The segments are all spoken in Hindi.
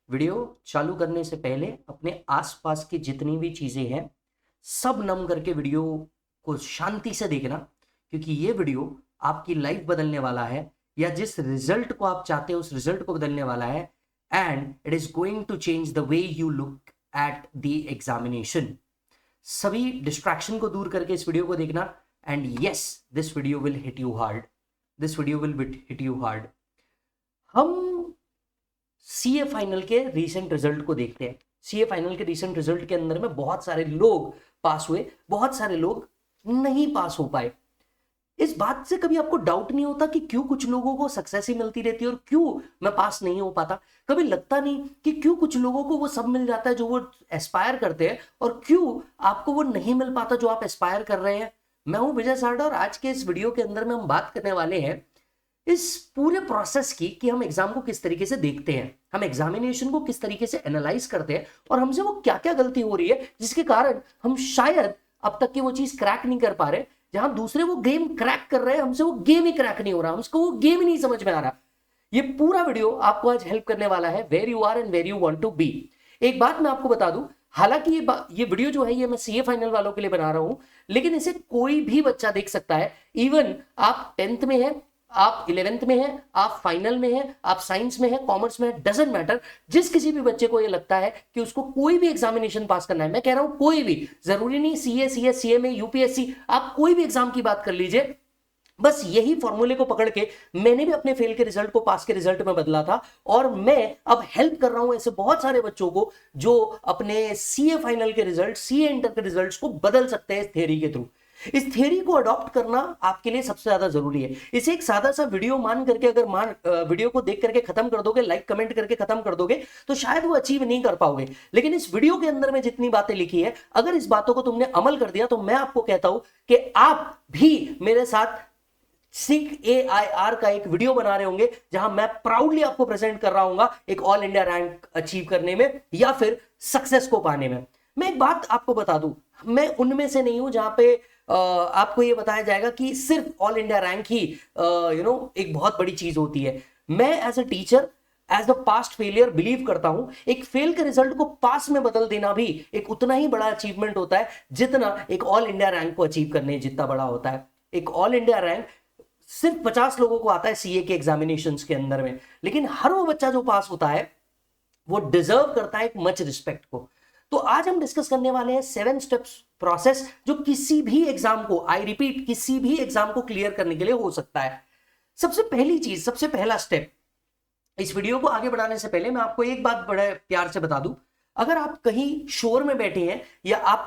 वीडियो चालू करने से पहले अपने आसपास की जितनी भी चीजें हैं सब नम करके वीडियो को शांति से देखना, क्योंकि ये वीडियो आपकी लाइफ बदलने वाला है या जिस रिजल्ट को आप चाहते हो उस रिजल्ट को बदलने वाला है। And it is going to change the way you look at the examination. सभी डिस्ट्रैक्शन को दूर करके इस वीडियो को देखना। And yes, this video will hit you hard. This video will hit you hard. हम सीए फाइनल के रीसेंट रिजल्ट को देखते हैं। सीए फाइनल के रीसेंट रिजल्ट के अंदर में बहुत सारे लोग पास हुए, बहुत सारे लोग नहीं पास हो पाए। इस बात से कभी आपको डाउट नहीं होता कि क्यों कुछ लोगों को सक्सेस ही मिलती रहती है और क्यों मैं पास नहीं हो पाता? कभी लगता नहीं कि क्यों कुछ लोगों को वो सब मिल जाता है जो वो एस्पायर करते हैं और क्यों आपको वो नहीं मिल पाता जो आप एस्पायर कर रहे हैं? मैं हूं विजय सारडा और आज के इस वीडियो के अंदर में हम बात करने वाले हैं इस पूरे प्रोसेस की कि हम एग्जाम को किस तरीके से देखते हैं, हम एग्जामिनेशन को किस तरीके से एनालाइज करते हैं और हमसे वो क्या क्या गलती हो रही है जिसके कारण हम शायद अब तक की वो चीज क्रैक नहीं कर पा रहे। जहां दूसरे वो गेम क्रैक कर रहे हैं, हमसे वो गेम ही क्रैक नहीं हो रहा, हमको वो गेम ही नहीं समझ में आ रहा। ये पूरा वीडियो आपको आज हेल्प करने वाला है where you are and where you want to be. एक बात मैं आपको बता दूं, हालांकि ये वीडियो जो है ये मैं सीए फाइनल वालों के लिए बना रहा हूं, लेकिन इसे कोई भी बच्चा देख सकता है। इवन आप 10th में हैं, आप 11th में हैं, आप फाइनल में हैं, आप साइंस में हैं, कॉमर्स में हैं, डजंट मैटर। जिस किसी भी बच्चे को ये लगता है कि उसको कोई भी एग्जामिनेशन पास करना है, मैं कह रहा हूं कोई भी, जरूरी नहीं सीए, सीएस, सीएमए, यूपीएससी, आप कोई भी एग्जाम की बात कर लीजिए। बस यही फॉर्मूले को पकड़ के मैंने भी अपने फेल के रिजल्ट को पास के रिजल्ट में बदला था और मैं अब हेल्प कर रहा हूं ऐसे बहुत सारे बच्चों को जो अपने सीए फाइनल के रिजल्ट, सीए इंटर के रिजल्ट्स को बदल सकते हैं इस थ्योरी के थ्रू। इस थ्योरी को अडॉप्ट करना आपके लिए सबसे ज्यादा जरूरी है। इसे एक सादा सा वीडियो मान करके अगर वीडियो को देख करके खत्म कर दोगे, लाइक कमेंट करके खत्म कर दोगे, तो शायद वो अचीव नहीं कर पाओगे। लेकिन इस वीडियो के अंदर में जितनी बातें लिखी है, अगर इस बातों को तुमने अमल कर दिया तो मैं आपको कहता हूं कि आप भी मेरे साथ सिंक AIR का एक वीडियो बना रहे होंगे जहां मैं प्राउडली आपको प्रेजेंट कर रहा हूं एक ऑल इंडिया रैंक अचीव करने में या फिर सक्सेस को पाने में। मैं एक बात आपको बता दूं, मैं उनमें से नहीं हूं जहां पे आपको ये बताया जाएगा कि सिर्फ ऑल इंडिया रैंक ही एक बहुत बड़ी चीज होती है। मैं as a teacher, as a past failure believe करता हूं एक फेल के रिजल्ट को पास में बदल देना भी एक उतना ही बड़ा अचीवमेंट होता है जितना एक ऑल इंडिया रैंक को अचीव करने जितना बड़ा होता है। एक ऑल इंडिया रैंक सिर्फ 50 लोगों को आता है सीए के एग्जामिनेशंस के अंदर में, लेकिन हर वो बच्चा जो पास होता है वो डिजर्व करता है एक मच रिस्पेक्ट को। तो आज हम डिस्कस करने वाले हैं 7 स्टेप्स प्रोसेस जो किसी भी एग्जाम को, आई रिपीट, किसी भी एग्जाम को क्लियर करने के लिए हो सकता है। सबसे पहली चीज, सबसे पहला स्टेप, इस वीडियो को आगे बढ़ाने से पहले मैं आपको एक बात बड़े प्यार से बता दूं। अगर आप कहीं शोर में बैठे हैं या आप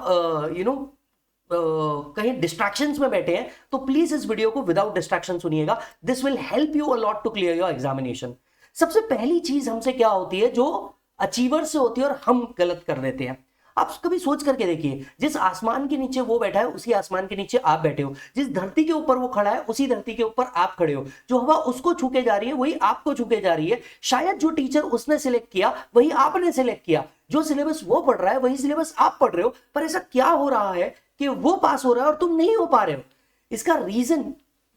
कहीं डिस्ट्रैक्शंस में बैठे हैं तो प्लीज इस वीडियो को विदाउट डिस्ट्रैक्शन सुनिएगा। This will help you a lot to clear your examination. सबसे पहली चीज हमसे क्या होती है जो अचीवर से होती है और हम गलत कर देते हैं। आप कभी सोच करके देखिए, जिस आसमान के नीचे वो बैठा है उसी आसमान के नीचे आप बैठे हो, जिस धरती के ऊपर वो खड़ा है उसी धरती के ऊपर आप खड़े हो, जो हवा उसको छू के जा रही है वही आपको छू के जा रही है, शायद जो टीचर उसने सिलेक्ट किया वही आपने सिलेक्ट किया, जो सिलेबस वो पढ़ रहा है वही सिलेबस आप पढ़ रहे हो, पर ऐसा क्या हो रहा है कि वो पास हो रहा है और तुम नहीं हो पा रहे हो? इसका रीजन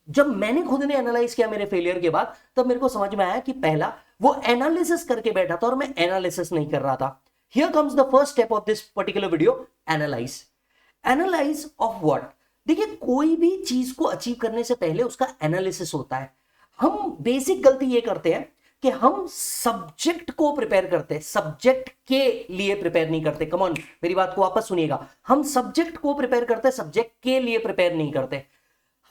जब मैंने खुद ने एनालाइज किया मेरे फेलियर के बाद, तब मेरे को समझ में आया कि पहला, वो एनालिसिस करके बैठा था और मैं एनालिसिस नहीं कर रहा था। Here comes the first step of this particular video, analyze. Analyze of what? देखिए, कोई भी चीज को अचीव करने से पहले उसका एनालिसिस होता है। हम बेसिक गलती ये करते हैं कि हम सब्जेक्ट को प्रिपेयर करते हैं, सब्जेक्ट के लिए प्रिपेयर नहीं करते। कम ऑन, मेरी बात को वापस सुनिएगा। हम सब्जेक्ट को प्रिपेयर करते हैं, सब्जेक्ट के लिए प्रिपेयर नहीं करते।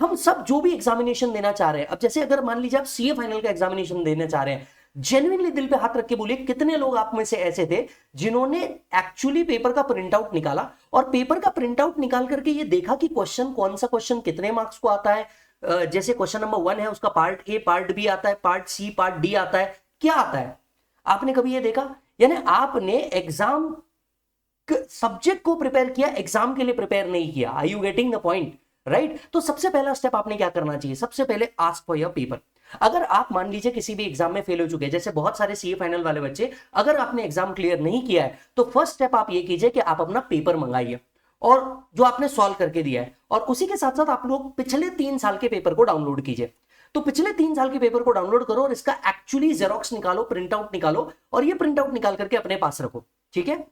हम सब जो भी एग्जामिनेशन देना चाह रहे हैं, अब जैसे अगर मान लीजिए आप सीए फाइनल का एग्जामिनेशन देना चाह रहे हैं, जेन्युइनली दिल पे हाथ रख के बोलिए कितने लोग आप में से ऐसे थे जिन्होंने एक्चुअली पेपर का प्रिंट आउट निकाला और पेपर का प्रिंट आउट निकाल करके ये देखा कि क्वेश्चन, कौन सा क्वेश्चन कितने मार्क्स को आता है। जैसे क्वेश्चन नंबर 1 है, उसका पार्ट ए, पार्ट बी आता है, पार्ट सी, पार्ट डी आता है, क्या आता है? आपने कभी ये देखा? यानी आपने एग्जाम सब्जेक्ट को प्रिपेयर किया, एग्जाम के लिए प्रिपेयर नहीं किया। Are you getting the point? Right. तो सबसे पहला स्टेप आपने क्या करना चाहिए? सबसे पहले आस्क फॉर योर पेपर। अगर आप मान लीजिए किसी भी एग्जाम में फेल हो चुके हैं, जैसे बहुत सारे सीए फाइनल वाले बच्चे, अगर आपने एग्जाम क्लियर नहीं किया है तो फर्स्ट स्टेप आप ये कीजिए कि आप अपना पेपर मंगाइए और जो आपने सॉल्व करके दिया है, और उसी के साथ साथ आप लोग पिछले 3 साल के पेपर को डाउनलोड कीजिए। तो पिछले 3 साल के पेपर को डाउनलोड करो और इसका एक्चुअली जेरोक्स निकालो, प्रिंट आउट निकालो और ये प्रिंट आउट निकाल करके अपने पास रखो, ठीक है।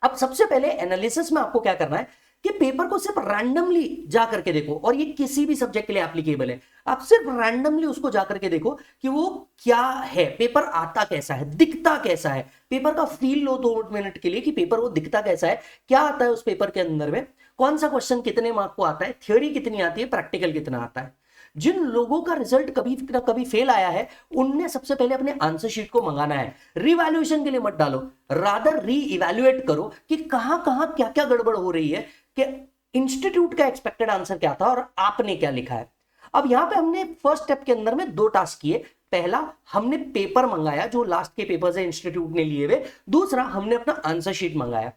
अब सबसे पहले एनालिसिस में आपको क्या करना है कि पेपर को सिर्फ रैंडमली जा करके देखो, और ये किसी भी सब्जेक्ट के लिए एप्लीकेबल है। आप सिर्फ रैंडमली उसको जा करके देखो कि वो क्या है, पेपर आता कैसा है, दिखता कैसा है, पेपर का फील लो 2 मिनट के लिए कि पेपर वो दिखता कैसा है, क्या आता है उस पेपर के अंदर में, कौन सा क्वेश्चन कितने मार्क को आता है, थ्योरी कितनी आती है, प्रैक्टिकल कितना आता है। जिन लोगों का रिजल्ट कभी ना कभी फेल आया है उनने सबसे पहले अपने आंसर शीट को मंगाना है। रिवैल्यूएशन के लिए मत डालो, रादर री इवैल्यूएट करो कि कहां कहां क्या क्या गड़बड़ हो रही है, कि इंस्टीट्यूट का एक्सपेक्टेड आंसर क्या था और आपने क्या लिखा है। अब यहां पे हमने फर्स्ट स्टेप के अंदर में 2 टास्क किए। पहला, हमने पेपर मंगाया जो लास्ट के पेपर्स है इंस्टीट्यूट ने लिए हुए। दूसरा, हमने अपना आंसर शीट मंगाया।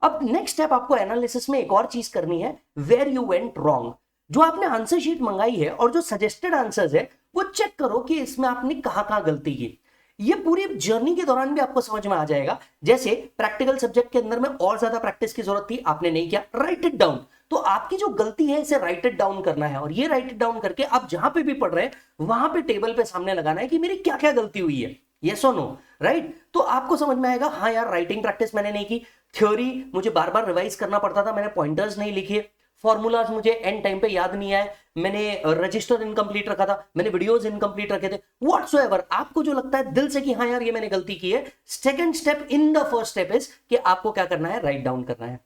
अब नेक्स्ट स्टेप आपको एनालिसिस में एक और चीज करनी है, वेयर यू वेंट रॉन्ग। जो आपने आंसर शीट मंगाई है और जो सजेस्टेड आंसर्स है वो चेक करो कि इसमें आपने कहां गलती की। ये पूरी जर्नी के दौरान भी आपको समझ में आ जाएगा। जैसे प्रैक्टिकल सब्जेक्ट के अंदर में और ज्यादा प्रैक्टिस की जरूरत थी, आपने नहीं किया, राइट इट डाउन। तो आपकी जो गलती है इसे राइट इट डाउन करना है, और ये राइट इट डाउन करके आप जहां पे भी पढ़ रहे हैं वहां पे टेबल पे सामने लगाना है कि मेरी क्या क्या गलती हुई है, यस और नो, राइट। तो आपको समझ में आएगा, हाँ यार राइटिंग प्रैक्टिस मैंने नहीं की, थ्योरी मुझे बार बार रिवाइज करना पड़ता था, मैंने पॉइंटर्स नहीं लिखे, फॉर्मूलाज मुझे एंड टाइम पे याद नहीं आए, मैंने रजिस्टर इनकम्प्लीट रखा था, मैंने वीडियोस इनकम्प्लीट रखे थे, व्हाटसोएवर आपको जो लगता है दिल से कि हाँ यार ये मैंने गलती की है, second step in the first step is कि आपको क्या करना है, राइट डाउन करना है।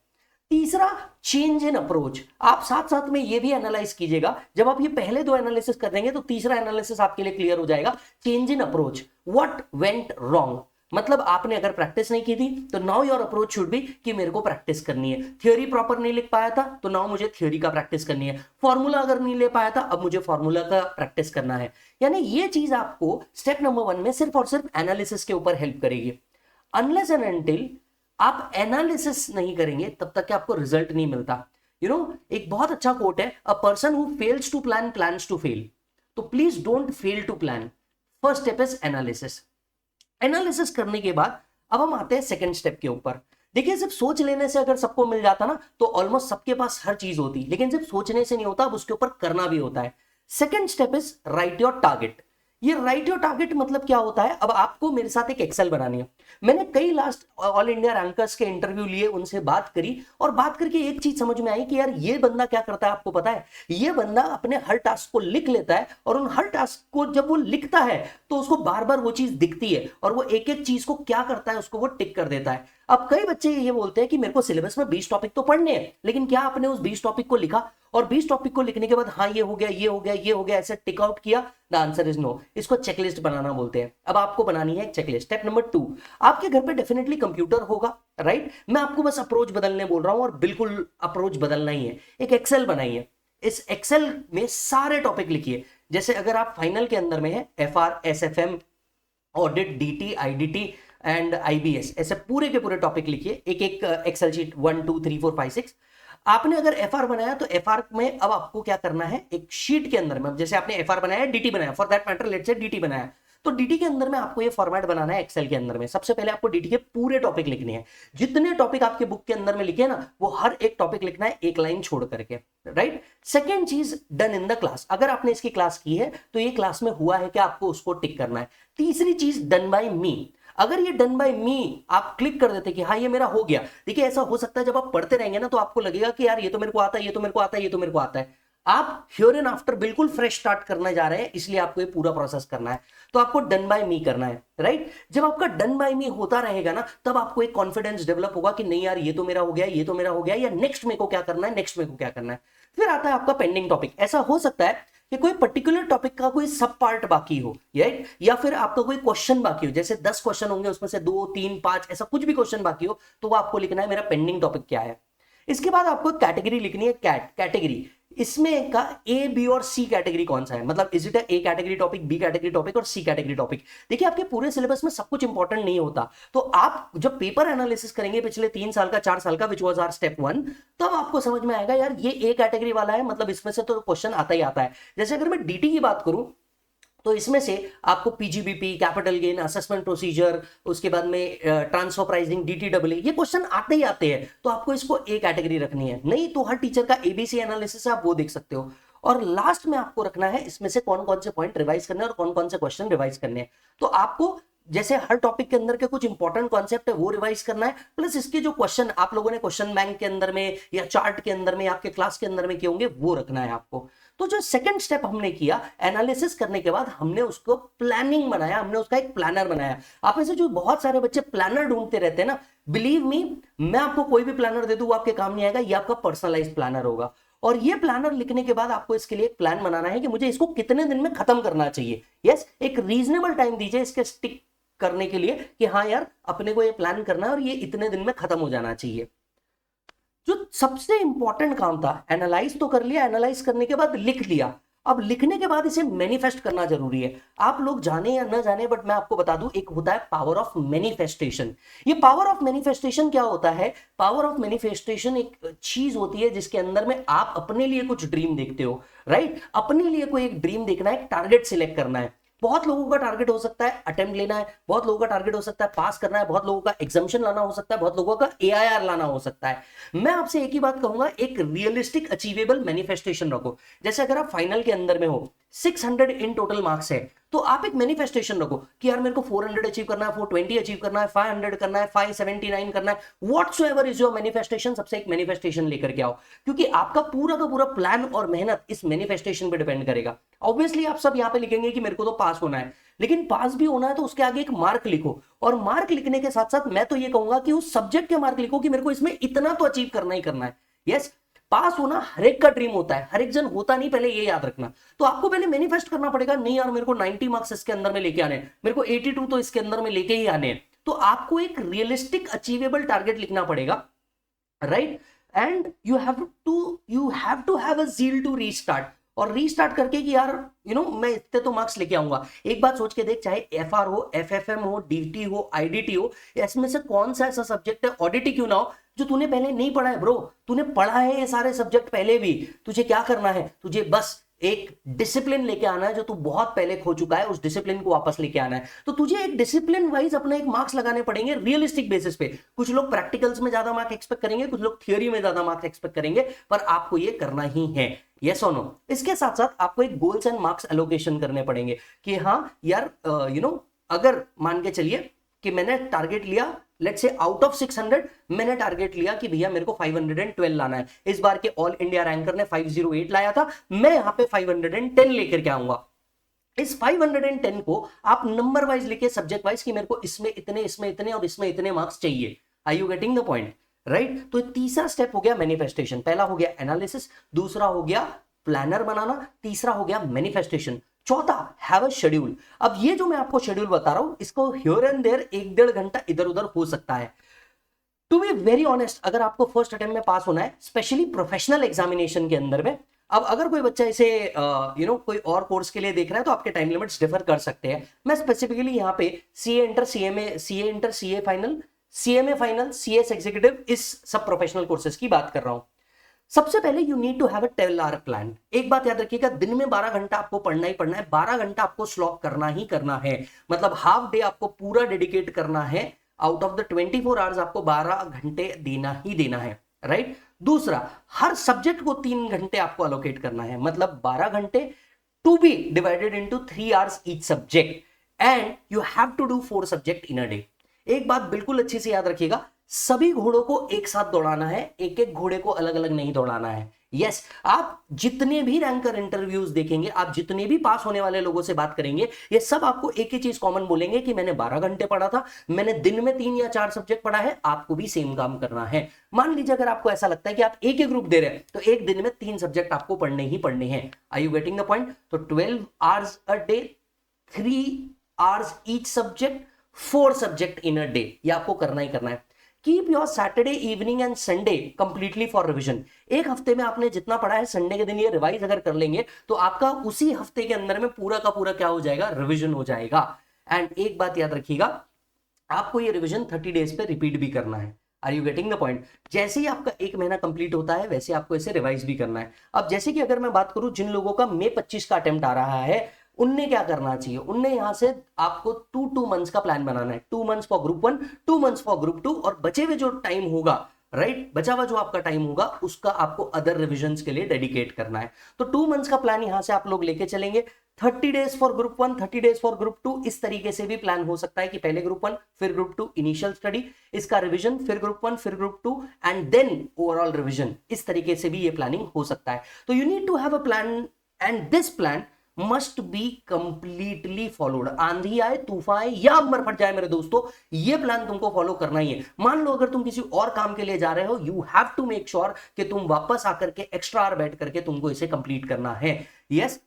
तीसरा, चेंज इन अप्रोच। आप साथ साथ में ये भी एनालाइज कीजिएगा, जब आप ये पहले 2 एनालिसिस कर देंगे तो तीसरा एनालिसिस आपके लिए क्लियर हो जाएगा, change in approach, what went wrong. मतलब आपने अगर प्रैक्टिस नहीं की थी तो now your approach should be कि मेरे को प्रैक्टिस करनी है। थ्योरी प्रॉपर नहीं लिख पाया था तो नाउ मुझे थ्योरी का प्रैक्टिस करनी है। फॉर्मूला अगर नहीं ले पाया था अब मुझे फॉर्मूला का प्रैक्टिस करना है। यानी ये चीज आपको स्टेप नंबर 1 में सिर्फ और सिर्फ एनालिसिस के ऊपर हेल्प करेगी। अनलेस एंड अनटिल आप एनालिसिस नहीं करेंगे तब तक कि आपको रिजल्ट नहीं मिलता। एक बहुत अच्छा कोट है, a person who fails to plan plans to fail. तो please don't fail to plan. First step is analysis. Analysis करने के बाद अब हम आते हैं सेकंड स्टेप के ऊपर। देखिए, सिर्फ सोच लेने से अगर सबको मिल जाता ना तो ऑलमोस्ट सबके पास हर चीज होती, लेकिन सिर्फ सोचने से नहीं होता, अब उसके ऊपर करना भी होता है। Second step is right your target. ये राइट योर टारगेट मतलब क्या होता है, अब आपको मेरे साथ एक एक्सेल बनानी है। मैंने कई लास्ट ऑल इंडिया रैंकर्स के इंटरव्यू लिए, उनसे बात करी और बात करके एक चीज समझ में आई कि यार ये बंदा क्या करता है आपको पता है, ये बंदा अपने हर टास्क को लिख लेता है और उन हर टास्क को जब वो लिखता है तो उसको बार बार वो चीज दिखती है और वो एक एक चीज को क्या करता है उसको वो टिक कर देता है। अब कई बच्चे ये बोलते हैं कि मेरे को सिलेबस में 20 टॉपिक तो पढ़ने हैं, लेकिन क्या आपने उस 20 टॉपिक को लिखा और 20 टॉपिक को लिखने के बाद हाँ ये हो गया, ये हो गया, ये हो गया, ऐसे टिक आउट किया? The answer is no. इसको चेकलिस्ट बनाना बोलते हैं। अब आपको बनानी है एक चेकलिस्ट। स्टेप नंबर 2, आपके घर पे डेफिनेटली कंप्यूटर होगा, राइट। मैं आपको बस अप्रोच बदलने बोल रहा हूं और बिल्कुल अप्रोच बदलना ही है। एक एक्सेल बनाइए, इस एक्सेल में सारे टॉपिक लिखिए। जैसे अगर आप फाइनल के अंदर में है FR, SFM, audit, DT, IDT and IBS, ऐसे पूरे के पूरे टॉपिक लिखिए। एक एक एक्सेल शीट 1 2 3 4 5 6। आपने अगर FR बनाया तो FR में अब आपको क्या करना है, एक शीट के अंदर में, जैसे आपने FR बनाया, DT बनाया, for that matter let's say DT बनाया, तो DT के अंदर में आपको ये फॉर्मेट बनाना है एक्सेल के अंदर में। सबसे पहले आपको DT के पूरे टॉपिक लिखने हैं। जितने टॉपिक आपके बुक के अंदर में लिखे ना, वो हर एक टॉपिक लिखना है एक लाइन छोड़ करके, राइट। सेकेंड चीज, डन इन द क्लास। अगर आपने इसकी क्लास की है तो ये क्लास में हुआ है क्या, आपको उसको टिक करना है। तीसरी चीज, डन बाय मी। अगर ये डन बाय मी आप क्लिक कर देते कि हाँ ये मेरा हो गया। देखिए, ऐसा हो सकता है जब आप पढ़ते रहेंगे ना तो आपको लगेगा कि यार ये तो मेरे को आता है, ये तो मेरे को आता है, ये तो मेरे को आता है। आप हियर एंड आफ्टर बिल्कुल फ्रेश स्टार्ट करने जा रहे हैं, इसलिए आपको ये पूरा प्रोसेस करना है। तो आपको डन बाय मी करना है, राइट। जब आपका डन बाय मी होता रहेगा ना, तब आपको एक कॉन्फिडेंस डेवलप होगा कि नहीं यार ये तो मेरा हो गया, ये तो मेरा हो गया, या नेक्स्ट मेरे को क्या करना है, नेक्स्ट मेरे को क्या करना है। फिर आता है आपका पेंडिंग टॉपिक। ऐसा हो सकता है कि कोई पर्टिकुलर टॉपिक का कोई सब पार्ट बाकी हो, राइट, या फिर आपका कोई क्वेश्चन बाकी हो। जैसे 10 क्वेश्चन होंगे, उसमें से 2 3 5 ऐसा कुछ भी क्वेश्चन बाकी हो, तो वो आपको लिखना है मेरा पेंडिंग टॉपिक क्या है। इसके बाद आपको कैटेगरी लिखनी है, कैटेगरी। इसमें का A, B और C कैटेगरी कौन सा है, मतलब is it A category topic, B category topic और C कैटेगरी टॉपिक। देखिए, आपके पूरे सिलेबस में सब कुछ इंपॉर्टेंट नहीं होता, तो आप जब पेपर एनालिसिस करेंगे पिछले 3 साल का, 4 साल का, विच वाज आवर स्टेप 1, तब आपको समझ में आएगा यार ये A कैटेगरी वाला है, मतलब इसमें से तो क्वेश्चन आता ही आता है। जैसे अगर मैं DT की बात करूं तो इसमें से आपको PGBP, capital gain, assessment procedure, उसके बाद में ट्रांसफर प्राइसिंग, DTAA, ये क्वेश्चन आते ही आते हैं। तो आपको इसको A कैटेगरी रखनी है। नहीं तो हर टीचर का ABC एनालिसिस आप वो देख सकते हो। और लास्ट में आपको रखना है इसमें से कौन कौन से पॉइंट रिवाइज करने हैं और कौन कौन से क्वेश्चन रिवाइज करने हैं। तो आपको जैसे हर टॉपिक के अंदर के कुछ इंपॉर्टेंट कॉन्सेप्ट है वो रिवाइज करना है, प्लस इसके जो क्वेश्चन आप लोगों ने क्वेश्चन बैंक के अंदर में या चार्ट के अंदर में आपके क्लास के अंदर में किए होंगे वो रखना है आपको। तो जो सेकंड स्टेप हमने किया एनालिसिस करने के बाद हमने उसको प्लानिंग बनाया, हमने उसका एक प्लानर बनाया। आप में से जो बहुत सारे बच्चे प्लानर ढूंढते रहते हैं ना, बिलीव मी, मैं आपको कोई भी प्लानर दे दूं वो आपके काम नहीं आएगा, ये आपका पर्सनलाइज्ड प्लानर होगा। और ये प्लानर लिखने के बाद आपको इसके लिए एक प्लान बनाना है कि मुझे इसको कितने दिन में खत्म करना चाहिए। यस, एक रीजनेबल टाइम दीजिए इसके स्टिक करने के लिए कि हाँ यार अपने को ये प्लान करना है और ये इतने दिन में खत्म हो जाना चाहिए। जो सबसे इंपॉर्टेंट काम था, एनालाइज तो कर लिया, एनालाइज करने के बाद लिख लिया, अब लिखने के बाद इसे मैनिफेस्ट करना जरूरी है। आप लोग जाने या न जाने, बट मैं आपको बता दूं, एक होता है पावर ऑफ मैनिफेस्टेशन। ये पावर ऑफ मैनिफेस्टेशन क्या होता है? पावर ऑफ मैनिफेस्टेशन एक चीज होती है जिसके अंदर में आप अपने लिए कुछ ड्रीम देखते हो, राइट? अपने लिए कोई एक ड्रीम देखना है, टारगेट सिलेक्ट करना है। बहुत लोगों का टारगेट हो सकता है अटेम्प्ट लेना है, बहुत लोगों का टारगेट हो सकता है पास करना है, बहुत लोगों का एग्जामिशन लाना हो सकता है, बहुत लोगों का एआईआर लाना हो सकता है। मैं आपसे एक ही बात कहूंगा, एक रियलिस्टिक अचीवेबल मैनिफेस्टेशन रखो। जैसे अगर आप फाइनल के अंदर में हो, 600 इन टोटल मार्क्स है, तो आप एक मैनिफेस्टेशन रखो कि यार मेरे को 400 अचीव करना है, 420 अचीव करना है, 500 करना है, 579 करना है, व्हाटसोएवर इज योर मैनिफेस्टेशन। सबसे एक मैनिफेस्टेशन लेकर के आओ, क्योंकि आपका पूरा का पूरा प्लान और मेहनत इस मैनिफेस्टेशन पे डिपेंड करेगा। ऑब्वियसली आप सब यहां पे लिखेंगे कि मेरे को तो पास होना है, लेकिन पास भी होना है तो उसके आगे एक मार्क लिखो, और मार्क लिखने के साथ साथ मैं तो ये कहूंगा कि उस सब्जेक्ट के मार्क लिखो कि मेरे को इसमें इतना तो अचीव करना ही करना है। यस, पास होना हर एक का ड्रीम होता है, हर एक जन होता नहीं, पहले ये याद रखना। तो आपको पहले मैनिफेस्ट करना पड़ेगा, नहीं यार मेरे को 90 मार्क्स इसके अंदर में लेके आने हैं, मेरे को 82 तो इसके अंदर में लेके ही आने हैं। तो आपको एक रियलिस्टिक अचीवेबल टारगेट लिखना पड़ेगा, right? And you have to have a zeal to restart, और रीस्टार्ट करके कि यार मैं इतने तो मार्क्स लेके आऊंगा। एक बात सोच के देख, चाहे एफआर हो, एफएफएम हो, डीटी हो, आईडीटी हो, इसमें से कौन सा ऐसा सब्जेक्ट है, ऑडिटी क्यों ना हो, जो तूने पहले नहीं पढ़ा है। ब्रो, तूने पढ़ा है ये सारे सब्जेक्ट पहले भी, तुझे क्या करना है, तुझे बस एक डिसिप्लिन लेके आना है जो तू बहुत पहले खो चुका है, उस डिसिप्लिन को वापस लेके आना है। तो तुझे एक डिसिप्लिन वाइज अपने एक मार्क्स लगाने पड़ेंगे रियलिस्टिक बेसिस पे। कुछ लोग प्रैक्टिकल्स में ज्यादा मार्क्स एक्सपेक्ट करेंगे, कुछ लोग थियोरी में ज्यादा मार्क्स एक्सपेक्ट करेंगे, पर आपको ये करना ही है। यस और नो? इसके साथ साथ आपको एक गोल्स एंड मार्क्स एलोकेशन करने पड़ेंगे कि हाँ यार अगर मान के चलिए कि मैंने टारगेट लिया, लेट्स से आउट ऑफ 600 मैंने टारगेट लिया कि भैया मेरे को 512 लाना है। इस बार के ऑल इंडिया रैंकर ने 508 लाया था, मैं यहां पे 510 लेकर के आऊंगा। इस 510 को आप नंबर वाइज लिखे, सब्जेक्ट वाइज, कि मेरे को इसमें इतने, इसमें इतने और इसमें इतने मार्क्स चाहिए। Are you getting the point? Right? तो तीसरा स्टेप हो गया मैनिफेस्टेशन। पहला हो गया एनालिसिस, दूसरा हो गया प्लानर बनाना, तीसरा हो गया मैनिफेस्टेशन, चौथा हैव अ शेड्यूल। अब ये जो मैं आपको शेड्यूल बता रहा हूं, इसको हियर एंड देयर 1-1.5 घंटा इधर उधर हो सकता है। टू बी वेरी ऑनेस्ट, अगर आपको फर्स्ट अटेम्प्ट में पास होना है, स्पेशली प्रोफेशनल एग्जामिनेशन के अंदर में, अब अगर कोई बच्चा इसे कोई और कोर्स के लिए देख रहा है तो आपके टाइम लिमिट्स डिफर कर सकते हैं। मैं स्पेसिफिकली यहाँ पे CA inter, CA final, CMA final, CS executive, इस सब प्रोफेशनल कोर्सेज की बात कर रहा हूं। सबसे पहले you need to have a 12 hour plan. एक बात याद रखिएगा, दिन में 12 घंटा आपको पढ़ना ही पढ़ना है, 12 घंटा आपको स्लॉक करना ही करना है, मतलब हाफ डे आपको पूरा डेडिकेट करना है। आउट ऑफ द 24 आवर्स आपको 12 घंटे देना ही देना है, राइट? दूसरा, हर सब्जेक्ट को 3 घंटे आपको अलोकेट करना है, मतलब 12 घंटे to be divided into 3 hours each subject, and you have to do 4 subject in a day. एक बात बिल्कुल अच्छे से याद रखिएगा, सभी घोड़ों को एक साथ दौड़ाना है, एक एक घोड़े को अलग अलग नहीं दौड़ाना है। यस, आप जितने भी रैंकर इंटरव्यूज देखेंगे, आप जितने भी पास होने वाले लोगों से बात करेंगे, ये सब आपको एक ही चीज कॉमन बोलेंगे कि मैंने 12 घंटे पढ़ा था, मैंने दिन में 3 या 4 सब्जेक्ट पढ़ा है। आपको भी सेम काम करना है। मान लीजिए अगर आपको ऐसा लगता है कि आप एक ही ग्रुप दे रहे हैं, तो एक दिन में 3 सब्जेक्ट आपको पढ़ने ही पढ़ने हैं। Are you getting the point? तो 12 hours a day, 3 hours each subject, 4 subject in a day, ये आपको करना ही करना है। Keep your Saturday evening and Sunday completely for revision. एक हफ्ते में आपने जितना पढ़ा है, संडे के दिन ये रिवाइज अगर कर लेंगे तो आपका उसी हफ्ते के अंदर में पूरा का पूरा क्या हो जाएगा, रिविजन हो जाएगा। एंड एक बात याद रखिएगा, आपको ये रिविजन 30 डेज पे रिपीट भी करना है। Are you getting the point? जैसे ही आपका 1 महीना कंप्लीट होता है, वैसे आपको इसे रिवाइज भी करना है। अब जैसे कि अगर मैं बात करूं, जिन लोगों का मई 25 का अटेम्प्ट आ रहा है, उनने क्या करना चाहिए? उनने यहां से आपको 2 मंथ्स का प्लान बनाना है। 2 months for group 1, 2 months for group 2, और बचे हुए जो टाइम होगा राइट। बचा हुआ जो आपका टाइम होगा उसका आपको अदर रिविजन्स के लिए डेडिकेट करना है। तो 2 मंथ्स का प्लान यहां से आप लोग लेके चलेंगे। 30 days for group 1, 30 days for group 2, इस तरीके से भी प्लान हो सकता है कि पहले ग्रुप 1 फिर ग्रुप 2 इनिशियल स्टडी, इसका रिवीजन, फिर ग्रुप 1 फिर group 2 and then overall revision. इस तरीके से भी ये प्लानिंग हो सकता है। तो you need to have a plan and this plan must be completely followed. आंधी आए, तूफान आए या अंबर फट जाए मेरे दोस्तों, ये प्लान तुमको फॉलो करना ही है। मान लो अगर तुम किसी और काम के लिए जा रहे हो, you have to make sure कि तुम वापस आकर के एक्स्ट्रा आवर बैठ करके तुमको इसे कंप्लीट करना है। यस,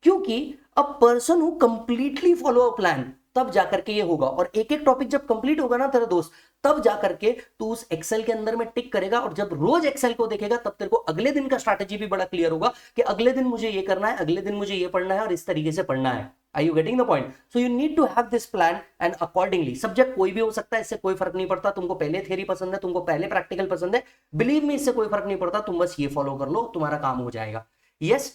क्योंकि अ person who completely follow a plan, तब जाकर के ये होगा। और एक एक टॉपिक जब कंप्लीट होगा ना तेरे दोस्त, तब जाकर के तू उस एक्सेल के अंदर में टिक करेगा। और जब रोज एक्सेल को देखेगा तब तेरे को अगले दिन का स्ट्रैटेजी भी बड़ा क्लियर होगा कि अगले दिन मुझे ये करना है, अगले दिन मुझे ये पढ़ना है और इस तरीके से पढ़ना है। Are you getting the point? So you need to have this plan and accordingly, subject कोई भी हो सकता है, इससे कोई फर्क नहीं पड़ता। तुमको पहले थ्योरी पसंद है, तुमको पहले प्रैक्टिकल पसंद है, बिलीव मी इससे कोई फर्क नहीं पड़ता। तुम बस ये फॉलो कर लो, तुम्हारा काम हो जाएगा। यस,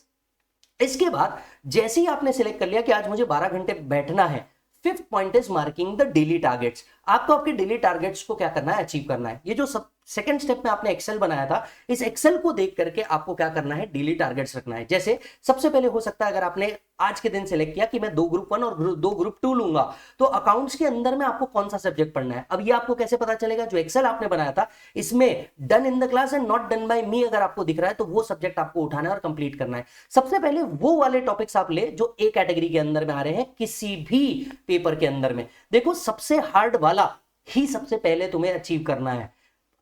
इसके बाद जैसे ही आपने सिलेक्ट कर लिया कि आज मुझे 12 घंटे बैठना है, fifth point is marking the daily targets. आपको आपके डेली टारगेट्स को क्या करना है, अचीव करना है। ये जो सब सेकंड स्टेप में आपने एक्सेल बनाया था, इस एक्सेल को देख करके आपको क्या करना है, डेली टारगेट्स रखना है। जैसे सबसे पहले हो सकता है अगर आपने आज के दिन सेलेक्ट किया कि मैं 2 ग्रुप 1 और 2 ग्रुप 2 लूंगा, तो अकाउंट्स के अंदर में आपको कौन सा सब्जेक्ट पढ़ना है। अब ये आपको कैसे पता चलेगा, जो एक्सेल आपने बनाया था इसमें done in the class and not done by me अगर आपको दिख रहा है, तो वो सब्जेक्ट आपको उठाना है और कंप्लीट करना है। सबसे पहले वो वाले टॉपिक्स आप ले जो ए कैटेगरी के अंदर में आ रहे हैं किसी भी पेपर के अंदर में। देखो, सबसे हार्ड वाला ही सबसे पहले तुम्हें अचीव करना है।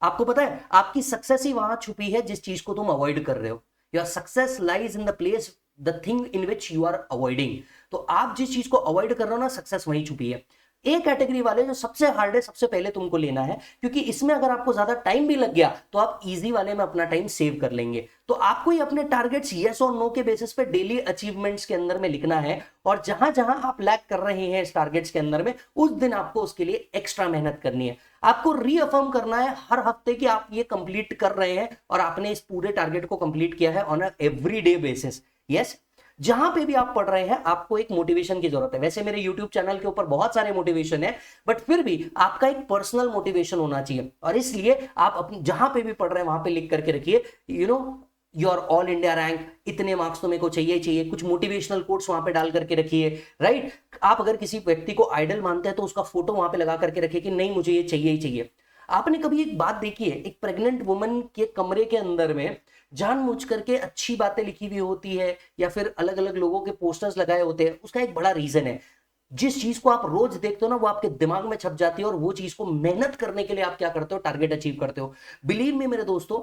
आपको पता है आपकी सक्सेस ही वहां छुपी है जिस चीज को तुम अवॉइड कर रहे हो। Your success lies in the place the thing in which you are avoiding. तो आप जिस चीज को अवॉइड कर रहे हो ना, सक्सेस वहीं छुपी है। ए कैटेगरी वाले जो सबसे हार्ड है, सबसे पहले तुमको लेना है, क्योंकि इसमें अगर आपको ज्यादा टाइम भी लग गया तो आप इजी वाले में अपना टाइम सेव कर लेंगे। तो आपको ही अपने टारगेट्स यस और नो के बेसिस पे डेली अचीवमेंट्स के अंदर में लिखना है, और जहां जहां आप लैग कर रहे हैं इस टारगेट्स के अंदर में, उस दिन आपको उसके लिए एक्स्ट्रा मेहनत करनी है। आपको रीअफर्म करना है हर हफ्ते कि आप ये कंप्लीट कर रहे हैं और आपने इस पूरे टारगेट को कंप्लीट किया है on a everyday basis. Yes, जहां पे भी आप पढ़ रहे हैं आपको एक मोटिवेशन की जरूरत है। वैसे मेरे YouTube चैनल के ऊपर बहुत सारे मोटिवेशन है, बट फिर भी आपका एक पर्सनल मोटिवेशन होना चाहिए। और इसलिए आप अपनी जहां पे भी पढ़ रहे हैं वहां पे लिख करके रखिए, you know, your all India rank, इतने मार्क्स तो मेरे को चाहिए चाहिए। कुछ मोटिवेशनल कोट्स वहां पे डाल करके रखिए, राइट। आप अगर किसी व्यक्ति को आइडल मानते हैं तो उसका फोटो वहां पे लगा करके रखिए कि नहीं, मुझे ये चाहिए ही चाहिए। आपने कभी एक बात देखी है, एक प्रेग्नेंट वुमन के कमरे के अंदर में जानबूझ करके अच्छी बातें लिखी हुई होती है या फिर अलग अलग लोगों के पोस्टर्स लगाए होते हैं? उसका एक बड़ा रीजन है, जिस चीज को आप रोज देखते हो ना वो आपके दिमाग में छप जाती है, और वो चीज को मेहनत करने के लिए आप क्या करते हो, टारगेट अचीव करते हो। बिलीव मी मेरे दोस्तों,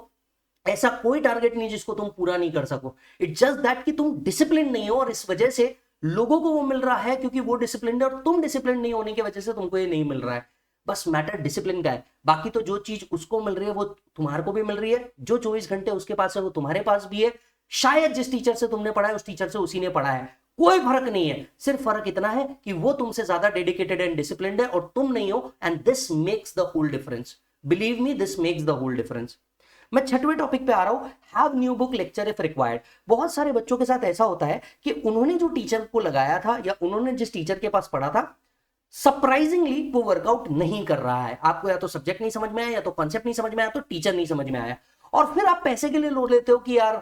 ऐसा कोई टारगेट नहीं जिसको तुम पूरा नहीं कर सको। इट्स जस्ट दैट कि तुम डिसिप्लिन नहीं हो, और इस वजह से लोगों को वो मिल रहा है क्योंकि वो डिसिप्लिन है, और तुम डिसिप्लिन नहीं होने की वजह से तुमको ये नहीं मिल रहा है। बस मैटर डिसिप्लिन का है। बाकी तो जो चीज उसको मिल रही है वो तुम्हारे को भी मिल रही है, जो 24 घंटे उसके पास है वो तुम्हारे पास भी है। शायद जिस टीचर से तुमने पढ़ा है उस टीचर से उसी ने पढ़ा है, कोई फर्क नहीं है। सिर्फ फर्क इतना है कि वो तुमसे ज्यादा डेडिकेटेड एंड डिसिप्लिन्ड है और तुम नहीं हो, and this makes the whole difference. Believe me, this makes the whole difference. मैं 6वें टॉपिक पे आ रहा हूं, have new book lecture if required. बहुत सारे बच्चों के साथ ऐसा होता है कि उन्होंने जो टीचर को लगाया था या उन्होंने जिस टीचर के पास पढ़ा था, सरप्राइजिंगली वो वर्कआउट नहीं कर रहा है। आपको या तो सब्जेक्ट नहीं समझ में आया, या तो कॉन्सेप्ट नहीं समझ में आया, तो टीचर नहीं समझ में आया, और फिर आप पैसे के लिए लो लेते हो कि यार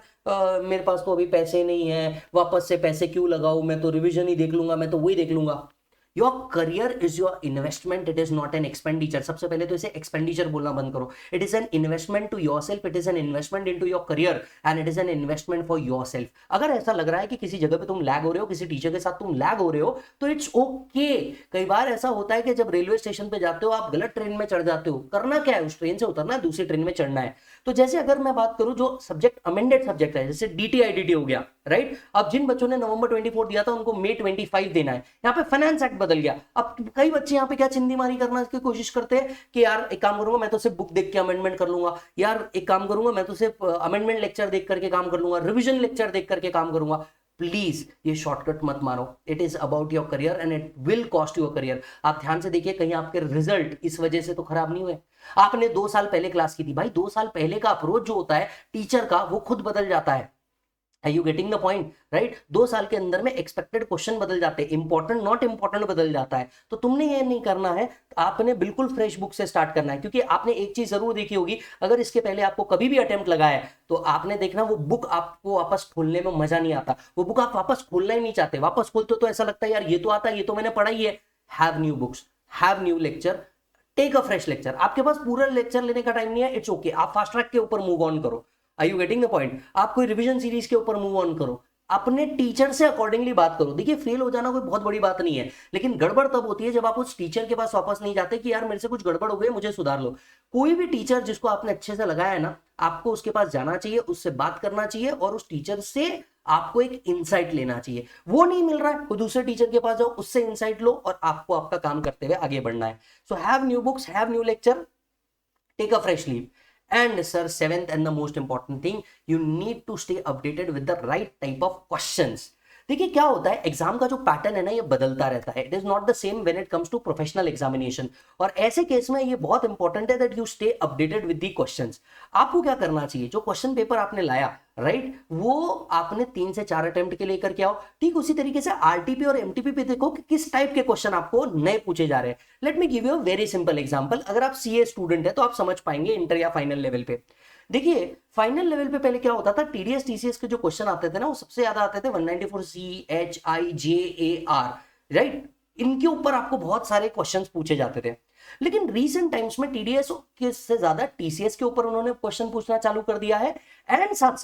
मेरे पास तो अभी पैसे नहीं है, वापस से पैसे क्यों लगाऊं, मैं तो रिवीजन ही देख लूंगा, मैं तो वही देख लूंगा। Your career is your investment, it is not an expenditure. सबसे पहले तो इसे एक्सपेंडिचर बोलना बंद करो। It is an investment to yourself, it is an investment into your career, and it is an investment for yourself. अगर ऐसा लग रहा है कि किसी जगह पे तुम लैग हो रहे हो, किसी टीचर के साथ तुम लैग हो रहे हो, तो इट्स ओके। कई बार ऐसा होता है कि जब रेलवे स्टेशन पे जाते हो आप गलत ट्रेन में चढ़ जाते हो, करना क्या है, उस ट्रेन से उतरना है, दूसरी ट्रेन में चढ़ना है। तो जैसे अगर मैं बात करूं जो सब्जेक्ट अमेंडेड सब्जेक्ट है, जैसे DTIDT हो गया, राइट। अब जिन बच्चों ने नवंबर 24 दिया था उनको मई 25 देना है। यहाँ पे फाइनेंस एक्ट बदल गया। अब कई बच्चे यहाँ पे क्या चिंदीमारी करना की कोशिश करते हैं कि यार एक काम करूंगा मैं तो सिर्फ बुक देख के अमेंडमेंट कर लूंगा, यार एक काम करूंगा मैं तो सिर्फ अमेंडमेंट लेक्चर देख करके काम कर लूंगा, रिविजन लेक्चर देख करके काम करूंगा। प्लीज ये शॉर्टकट मत मारो। It is about your career and it will cost your career. आप ध्यान से देखिए, कहीं आपके रिजल्ट इस वजह से तो खराब नहीं हुए। आपने 2 साल पहले क्लास की थी, भाई 2 साल पहले का अप्रोच जो होता है टीचर का वो खुद बदल जाता है। Are you getting the point? Right 2 साल के अंदर में एक्सपेक्टेड क्वेश्चन बदल जाते हैं, इंपॉर्टेंट नॉट इंपॉर्टेंट बदल जाता है। तो तुमने ये नहीं करना है, आपने बिल्कुल फ्रेश बुक से स्टार्ट करना है। क्योंकि आपने एक चीज जरूर देखी होगी, अगर इसके पहले आपको कभी भी अटेम्प्ट लगा है तो आपने देखना वो बुक आपको वापस खोलने में मजा नहीं आता, वो बुक आप वापस खोलना ही नहीं चाहते। वापस खोलते तो ऐसा लगता है यार ये तो आता है, ये तो मैंने पढ़ा ही है। Have new books, have new lecture, take a fresh lecture. आपके पास पूरा लेक्चर लेने का टाइम नहीं है, इट्स ओके, आप फास्ट ट्रैक के ऊपर मूव ऑन करो। Are you getting the point? आप कोई रिवीजन सीरीज के ऊपर मूव ऑन करो, अपने टीचर से अकॉर्डिंगली बात करो। देखिए फेल हो जाना कोई बहुत बड़ी बात नहीं है, लेकिन गड़बड़ तब होती है जब आप उस टीचर के पास वापस नहीं जाते कि यार मेरे से कुछ गड़बड़ हो गई, मुझे सुधार लो। कोई भी टीचर जिसको आपने अच्छे से लगाया है ना, आपको उसके पास जाना चाहिए, उससे बात करना चाहिए और उस टीचर से आपको एक इंसाइट लेना चाहिए। वो नहीं मिल रहा है, कोई दूसरे टीचर के पास जाओ, उससे इंसाइट लो और आपको आपका काम करते हुए आगे बढ़ना है। So have new books, have new lecture, take a fresh leap. And sir, seventh and the most important thing, you need to stay updated with the right type of questions. देखिए क्या होता है, एग्जाम का जो पैटर्न है ना ये बदलता रहता है। It is not the same when it comes to professional examination. और ऐसे केस में ये बहुत इंपॉर्टेंट है that you stay updated with the questions. आपको क्या करना चाहिए, जो क्वेश्चन पेपर आपने लाया राइट, वो आपने 3 से 4 अटेम्प्ट के लेकर के आओ। ठीक उसी तरीके से आरटीपी और एमटीपी पे देखो कि किस टाइप के क्वेश्चन आपको नए पूछे जा रहे हैं। Let me give you a very simple example. अगर आप सीए स्टूडेंट है तो आप समझ पाएंगे इंटर या फाइनल लेवल पे। देखिए फाइनल लेवल पे पहले क्या होता था, टीडीएस टीसीएस के जो क्वेश्चन आते थे ना वो सबसे ज्यादा आते थे 194 C H I J A R, right. इनके ऊपर आपको बहुत सारे क्वेश्चंस पूछे जाते थे। लेकिन रीसेंट टाइम्स में टीडीएस के से ज्यादा टीसीएस के ऊपर उन्होंने क्वेश्चन पूछना चालू कर दिया है। एंड साथ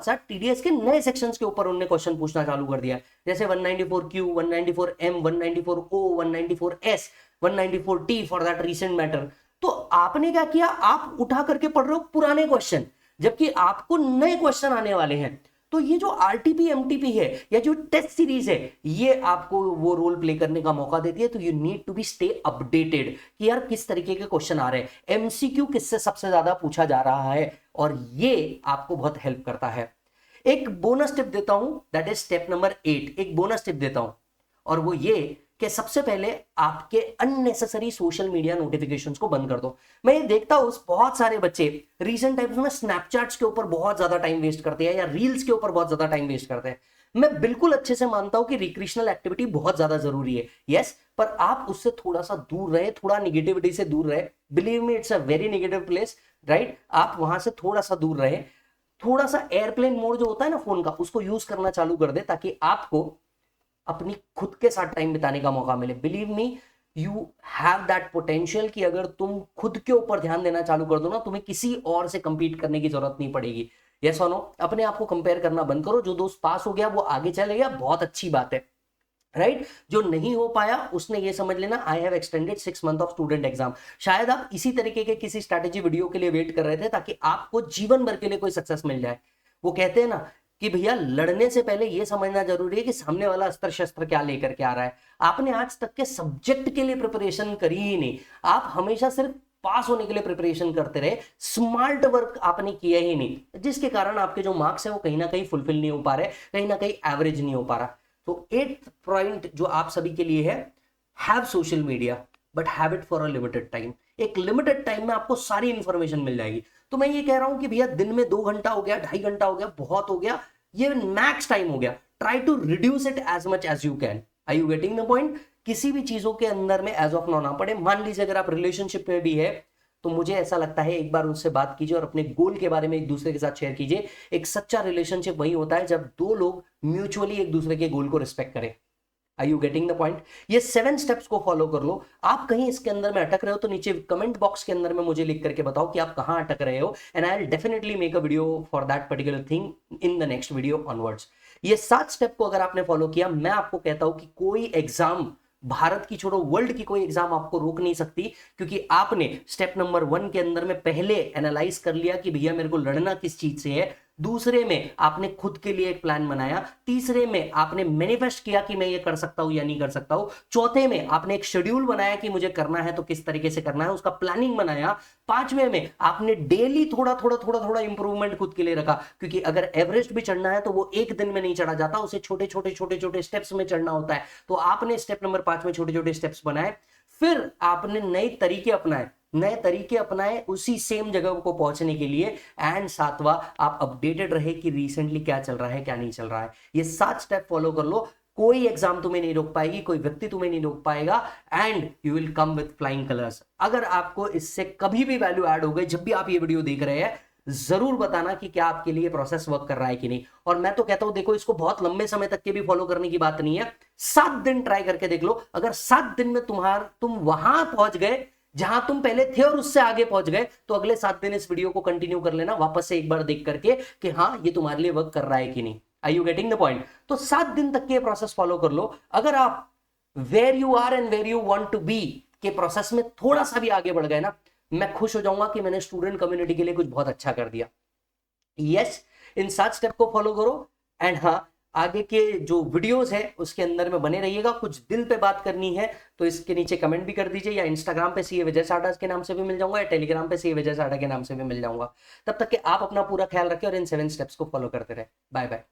साथ टीडीएस के नए सेक्शंस के ऊपर उन्होंने क्वेश्चन पूछना चालू कर दिया है। जैसे 194Q, 194M, 194O, 194S, 194T for that recent matter. तो आपने क्या किया, आप उठा करके पढ़ रहे हो पुराने क्वेश्चन, जबकि आपको नए क्वेश्चन आने वाले हैं। तो ये जो आरटीपी एमटीपी है या जो टेस्ट सीरीज है, ये आपको वो रोल प्ले करने का मौका देती है। तो you need to be stay updated कि यार किस तरीके के क्वेश्चन आ रहे हैं, एमसीक्यू किससे सबसे ज्यादा पूछा जा रहा है, और ये आपको बहुत हेल्प करता है। एक बोनस टिप देता हूं, दैट इज स्टेप नंबर 8। एक बोनस टिप देता हूं और वो ये कि सबसे पहले आपके अननेसेसरी सोशल मीडिया नोटिफिकेशंस को बंद कर दो। मैं ये देखता हूं बहुत सारे बच्चे रीसेंट टाइम्स में स्नैपचैट्स के ऊपर बहुत ज्यादा टाइम वेस्ट करते हैं या रील्स के ऊपर बहुत ज्यादा टाइम वेस्ट करते हैं। मैं बिल्कुल अच्छे से मानता हूं कि रिक्रिएशनल एक्टिविटी बहुत ज्यादा जरूरी है, यस, पर आप उससे थोड़ा सा दूर रहे, थोड़ा निगेटिविटी से दूर रहे। Believe me it's a very negative place, right. आप वहां से थोड़ा सा दूर रहे, थोड़ा सा एयरप्लेन मोड जो होता है ना फोन का, उसको यूज करना चालू कर दे ताकि आपको अपनी खुद के साथ टाइम बिताने का मौका मिले। Believe me you have that potential कि अगर तुम खुद के ऊपर ध्यान देना चालू कर दो ना, तुम्हें किसी और से कंपीट करने की जरूरत नहीं पड़ेगी। यस और नो, अपने आप को कंपेयर करना बंद करो। जो दोस्त पास हो गया वो आगे चले गया, बहुत अच्छी बात है, राइट। जो नहीं हो पाया उसने ये समझ लेना I have extended 6 month of student exam. शायद आप इसी तरीके के किसी स्ट्रैटेजी वीडियो के लिए वेट कर रहे थे ताकि आपको जीवन भर के लिए कोई सक्सेस मिल जाए। वो कहते हैं ना कि भैया लड़ने से पहले यह समझना जरूरी है कि सामने वाला अस्त्र शस्त्र क्या लेकर के आ रहा है। आपने आज तक के सब्जेक्ट के लिए प्रिपरेशन करी ही नहीं, आप हमेशा सिर्फ पास होने के लिए प्रिपरेशन करते रहे, स्मार्ट वर्क आपने किया ही नहीं, जिसके कारण आपके जो मार्क्स है वो कहीं ना कहीं फुलफिल नहीं हो पा रहे, कहीं ना कहीं एवरेज नहीं हो पा रहा। तो 8th पॉइंट जो आप सभी के लिए है, have social media but have it for a limited time. एक लिमिटेड टाइम में आपको सारी इंफॉर्मेशन मिल जाएगी। तो मैं ये कह रहा हूं कि भैया दिन में 2 घंटा हो गया, 2.5 घंटा हो गया, बहुत हो गया, ये मैक्स टाइम हो गया। Try to reduce it as much as you can. Are you getting the point? किसी भी चीजों के अंदर में एज ऑफ नाउ ना पड़े। मान लीजिए अगर आप रिलेशनशिप में भी है तो मुझे ऐसा लगता है एक बार उनसे बात कीजिए और अपने गोल के बारे में एक दूसरे के साथ शेयर कीजिए। एक सच्चा रिलेशनशिप वही होता है जब 2 लोग म्यूचुअली एक दूसरे के गोल को रिस्पेक्ट करें। Are you getting the point? ये 7 स्टेप्स को फॉलो कर लो। आप कहीं इसके अंदर में अटक रहे हो तो नीचे कमेंट बॉक्स के अंदर में मुझे लिख करके बताओ कि आप कहां अटक रहे हो, and I will definitely make a video for that particular thing in the next video onwards. ये 7 स्टेप को अगर आपने फॉलो किया, मैं आपको कहता हूं कि कोई एग्जाम, भारत की छोड़ो वर्ल्ड की कोई एग्जाम आपको रोक नहीं सकती, क्योंकि आपने स्टेप नंबर 1 के अंदर में पहले एनालाइज कर लिया कि भैया मेरे को लड़ना किस चीज से है। दूसरे में आपने खुद के लिए एक प्लान बनाया। तीसरे में आपने मैनिफेस्ट किया कि मैं ये कर सकता हूं या नहीं कर सकता हूं। चौथे में आपने एक शेड्यूल बनाया कि मुझे करना है तो किस तरीके से करना है, उसका प्लानिंग बनाया। 5वें में आपने डेली थोड़ा इंप्रूवमेंट खुद के लिए रखा, क्योंकि अगर एवरेस्ट भी चढ़ना है तो वो एक दिन में नहीं चढ़ा जाता, उसे छोटे छोटे स्टेप्स में चढ़ना होता है। तो आपने स्टेप नंबर 5 में छोटे छोटे स्टेप्स बनाए। फिर आपने नए तरीके अपनाए उसी सेम जगह को पहुंचने के लिए। एंड सातवां, आप अपडेटेड रहे कि रिसेंटली क्या चल रहा है क्या नहीं चल रहा है। ये 7 स्टेप फॉलो कर लो, कोई एग्जाम तुम्हें नहीं रोक पाएगी, कोई व्यक्ति तुम्हें नहीं रोक पाएगा, and you will come with flying colours. अगर आपको इससे कभी भी वैल्यू ऐड हो गई, जब भी आप ये वीडियो देख रहे हैं, जरूर बताना कि क्या आपके लिए प्रोसेस वर्क कर रहा है कि नहीं। और मैं तो कहता हूं देखो, इसको बहुत लंबे समय तक के भी फॉलो करने की बात नहीं है, 7 दिन ट्राई करके देख लो। अगर 7 दिन में तुम वहां पहुंच गए जहां तुम पहले थे और उससे आगे पहुंच गए, तो अगले 7 दिन इस वीडियो को कंटिन्यू कर लेना वापस से एक बार देख करके कि हाँ ये तुम्हारे लिए वर्क कर रहा है कि नहीं। Are you getting the point? तो 7 दिन तक के प्रोसेस फॉलो कर लो। अगर आप where you are and where you want to be के प्रोसेस में थोड़ा सा भी आगे बढ़ गए ना, मैं खुश हो जाऊंगा कि मैंने स्टूडेंट कम्युनिटी के लिए कुछ बहुत अच्छा कर दिया। यस, इन 7 स्टेप को फॉलो करो। एंड हाँ, आगे के जो वीडियोस है उसके अंदर में बने रहिएगा। कुछ दिल पे बात करनी है तो इसके नीचे कमेंट भी कर दीजिए, या इंस्टाग्राम पे सीए विजय साडा के नाम से भी मिल जाऊंगा, या टेलीग्राम पे सीए विजय साडा के नाम से भी मिल जाऊंगा। तब तक कि आप अपना पूरा ख्याल रखें और इन 7 स्टेप्स को फॉलो करते रहे। Bye bye.